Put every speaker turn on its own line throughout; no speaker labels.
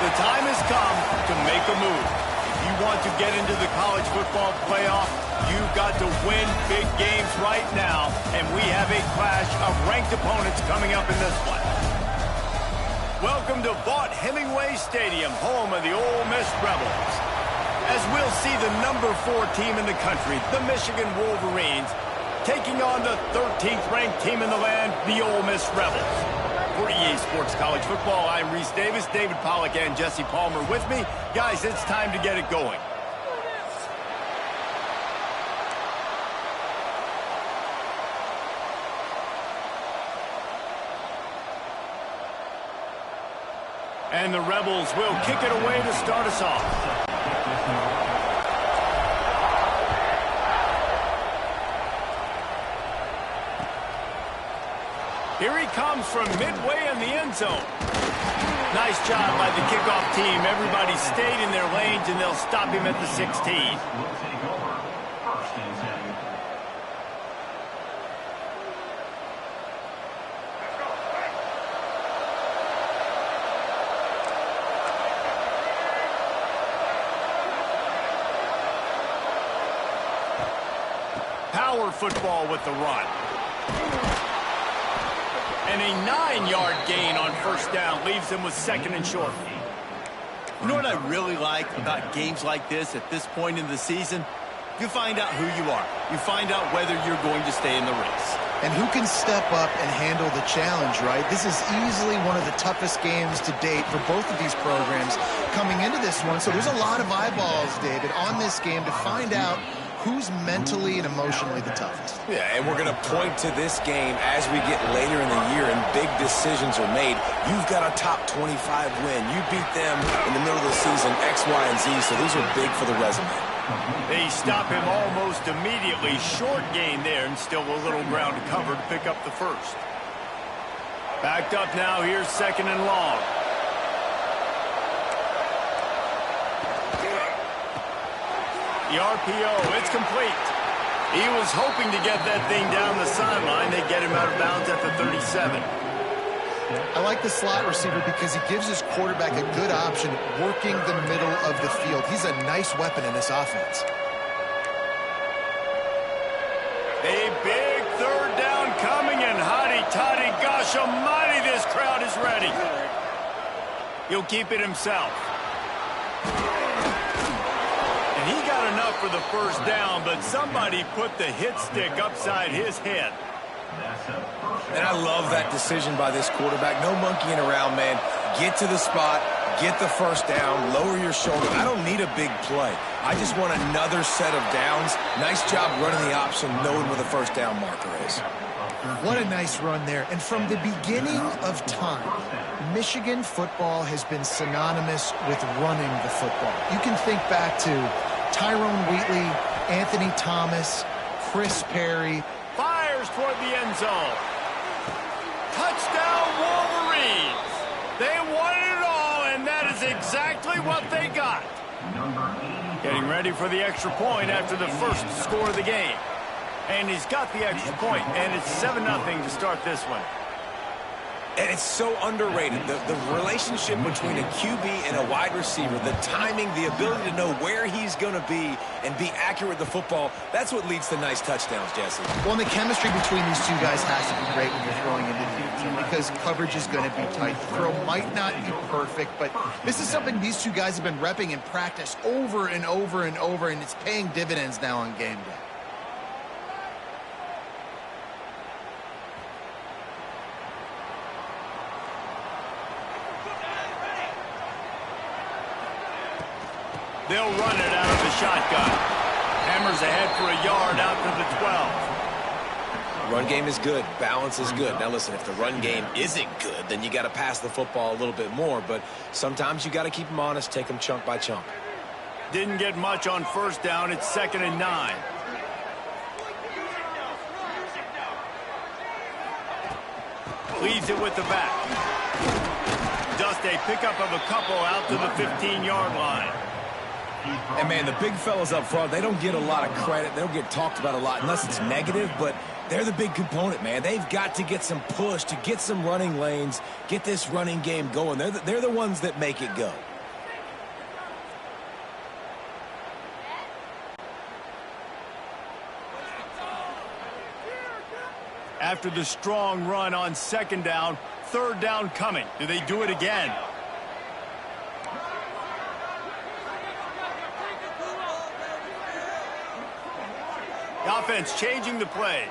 The time has come to make a move. If you want to get into the college football playoff, you've got to win big games right now, and we have a clash of ranked opponents coming up in this one. Welcome to Vaught-Hemingway Stadium, home of the Ole Miss Rebels. As we'll see the number 4 team in the country, the Michigan Wolverines, taking on the 13th ranked team in the land, the Ole Miss Rebels. For EA Sports College Football, I'm Reese Davis, David Pollack, and Jesse Palmer with me. Guys, it's time to get it going. And the Rebels will kick it away to start us off. Here he comes from midway in the end zone. Nice job by the kickoff team. Everybody stayed in their lanes, and they'll stop him at the 16. Power football with the run. And a 9-yard gain on first down leaves them with second and short.
You know what I really like about games like this at this point in the season? You find out who you are. You find out whether you're going to stay in the race.
And who can step up and handle the challenge, right? This is easily one of the toughest games to date for both of these programs coming into this one. So there's a lot of eyeballs, David, on this game to find out who's mentally and emotionally the toughest.
Yeah, and we're going to point to this game as we get later in the year and big decisions are made. You've got a top 25 win. You beat them in the middle of the season, X, Y, and Z, so these are big for the resume.
They stop him almost immediately. Short gain there, and still a little ground to cover to pick up the first. Backed up now, here's second and long. The RPO, it's complete. He was hoping to get that thing down the sideline. They get him out of bounds at the 37.
I like the slot receiver because he gives his quarterback a good option working the middle of the field. He's a nice weapon in this offense.
A big third down coming, and hotty-toddy, gosh almighty, this crowd is ready. He'll keep it himself. And he got enough for the first down, but somebody put the hit stick upside his head.
And I love that decision by this quarterback. No monkeying around, man. Get to the spot, get the first down, lower your shoulder. I don't need a big play. I just want another set of downs. Nice job running the option, knowing where the first down marker is.
What a nice run there. And from the beginning of time, Michigan football has been synonymous with running the football. You can think back to Tyrone Wheatley, Anthony Thomas, Chris Perry.
Fires toward the end zone. Touchdown Wolverines. They won it all, exactly what they got. Getting ready for the extra point after the first score of the game. And he's got the extra point, and it's 7-0 to start this one.
And it's so underrated. The relationship between a QB and a wide receiver, the timing, the ability to know where he's going to be and be accurate with the football, that's what leads to nice touchdowns, Jesse.
Well, and the chemistry between these two guys has to be great when you're throwing into the end zone because coverage is going to be tight. The throw might not be perfect, but this is something these two guys have been repping in practice over and over and over, and it's paying dividends now on game day.
They'll run it out of the shotgun. Hammers ahead for a yard out to the 12.
Run game is good. Balance is good. Now, listen, if the run game isn't good, then you got to pass the football a little bit more. But sometimes you got to keep them honest, take them chunk by chunk.
Didn't get much on first down. It's 2nd and 9. Leaves it with the back. Just a pickup of a couple out to the 15-yard line.
And, man, the big fellas up front, they don't get a lot of credit. They don't get talked about a lot unless it's negative, but they're the big component, man. They've got to get some push, to get some running lanes, get this running game going. They're the ones that make it go.
After the strong run on 2nd down, 3rd down coming. Do they do it again? The offense changing the play.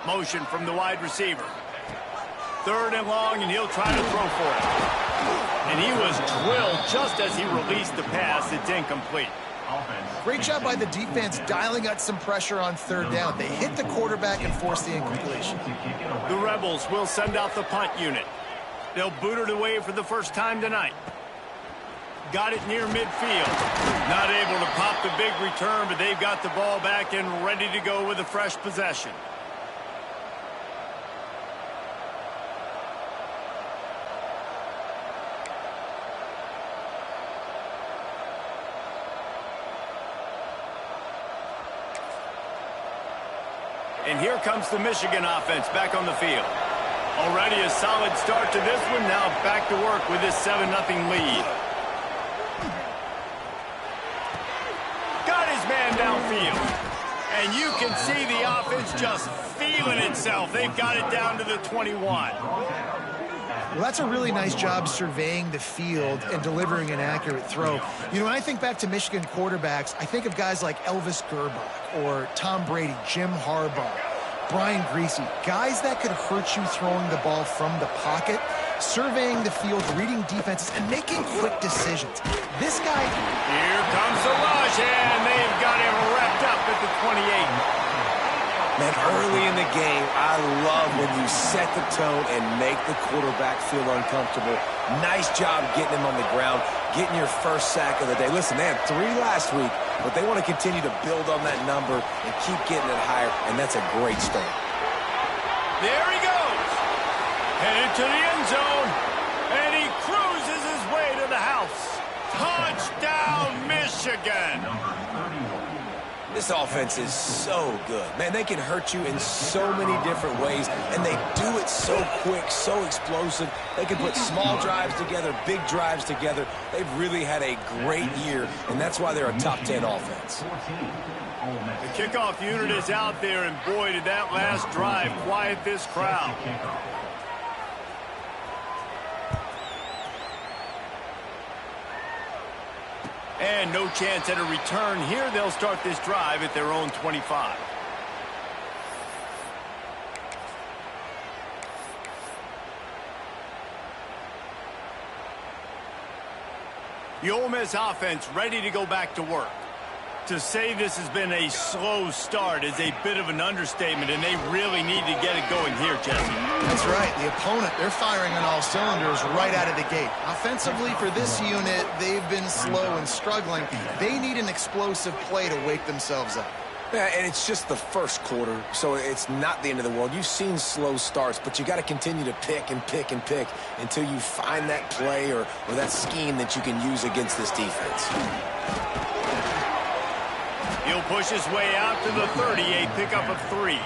Motion from the wide receiver. 3rd and long, and he'll try to throw for it. And he was drilled just as he released the pass. It's incomplete.
Great job by the defense dialing out some pressure on 3rd down. They hit the quarterback and forced the incompletion.
The Rebels will send out the punt unit. They'll boot it away for the first time tonight. Got it near midfield. Not able to pop the big return, but they've got the ball back and ready to go with a fresh possession. And here comes the Michigan offense back on the field. Already a solid start to this one. Now back to work with this 7-0 lead. Man downfield. And you can see the offense just feeling itself. They've got it down to the 21.
Well, that's a really nice job surveying the field and delivering an accurate throw. You know, when I think back to Michigan quarterbacks, I think of guys like Elvis Gerbach or Tom Brady, Jim Harbaugh, Brian Griese, guys that could hurt you throwing the ball from the pocket, surveying the field, reading defenses, and making quick decisions. This guy...
Here comes the rush, and they've got him wrapped up at the 28.
Man, early in the game, I love when you set the tone and make the quarterback feel uncomfortable. Nice job getting him on the ground, getting your first sack of the day. Listen, they had 3 last week, but they want to continue to build on that number and keep getting it higher, and that's a great start.
There he goes. Headed to the end zone, and he cruises his way to the house. Touchdown, Michigan.
This offense is so good. Man, they can hurt you in so many different ways, and they do it so quick, so explosive. They can put small drives together, big drives together. They've really had a great year, and that's why they're a top 10 offense.
The kickoff unit is out there, and boy, did that last drive quiet this crowd. And no chance at a return here. They'll start this drive at their own 25. The Ole Miss offense ready to go back to work. To say this has been a slow start is a bit of an understatement, and they really need to get it going here, Jesse.
That's right. The opponent, they're firing on all cylinders right out of the gate. Offensively for this unit, they've been slow and struggling. They need an explosive play to wake themselves up.
Yeah, and it's just the first quarter, so it's not the end of the world. You've seen slow starts, but you got to continue to pick and pick and pick until you find that play or that scheme that you can use against this defense.
He'll push his way out to the 30, a pickup of 3.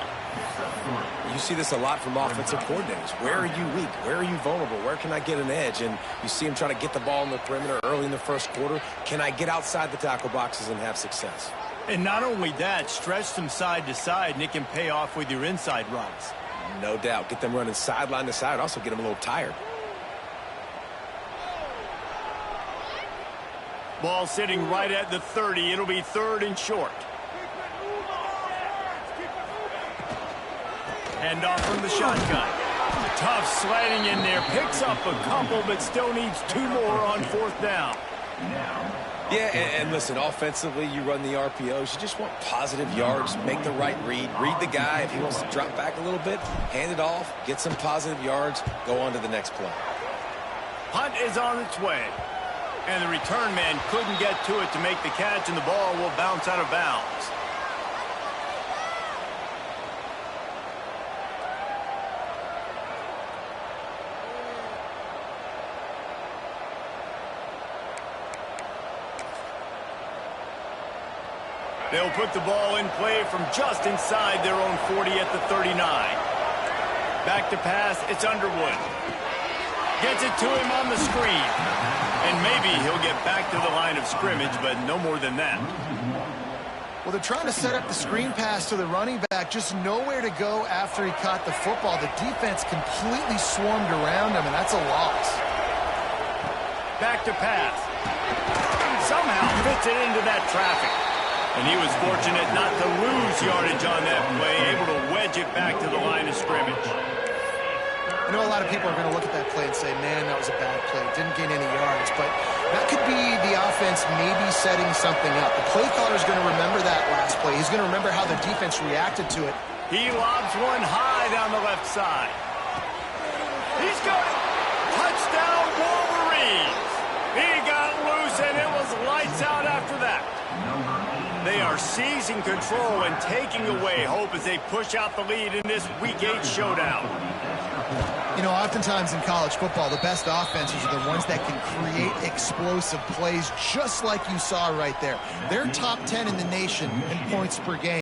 You see this a lot from offensive coordinators. Where are you weak? Where are you vulnerable? Where can I get an edge? And you see him trying to get the ball in the perimeter early in the first quarter. Can I get outside the tackle boxes and have success?
And not only that, stretch them side to side, and it can pay off with your inside runs.
No doubt. Get them running sideline to side. Also get them a little tired.
Ball sitting right at the 30. It'll be 3rd and short. Hand off from the shotgun. Tough sledding in there. Picks up a couple, but still needs 2 more on 4th down.
Yeah, and listen, offensively, you run the RPOs. You just want positive yards. Make the right read. Read the guy. If he wants to drop back a little bit, hand it off. Get some positive yards. Go on to the next play.
Punt is on its way. And the return man couldn't get to it to make the catch, and the ball will bounce out of bounds. They'll put the ball in play from just inside their own 40 at the 39. Back to pass, it's Underwood. Gets it to him on the screen. And maybe he'll get back to the line of scrimmage, but no more than that.
Well, they're trying to set up the screen pass to the running back, just nowhere to go after he caught the football. The defense completely swarmed around him, and that's a loss.
Back to pass. Somehow fits it into that traffic. And he was fortunate not to lose yardage on that play, able to wedge it back to the line of scrimmage.
I know a lot of people are going to look at that play and say, man, that was a bad play. Didn't gain any yards. But that could be the offense maybe setting something up. The play caller is going to remember that last play. He's going to remember how the defense reacted to it.
He lobs one high down the left side. He's got it. Touchdown, Wolverines. He got loose, and it was lights out after that. They are seizing control and taking away hope as they push out the lead in this Week 8 showdown.
You know, oftentimes in college football, the best offenses are the ones that can create explosive plays, just like you saw right there. They're top 10 in the nation in points per game.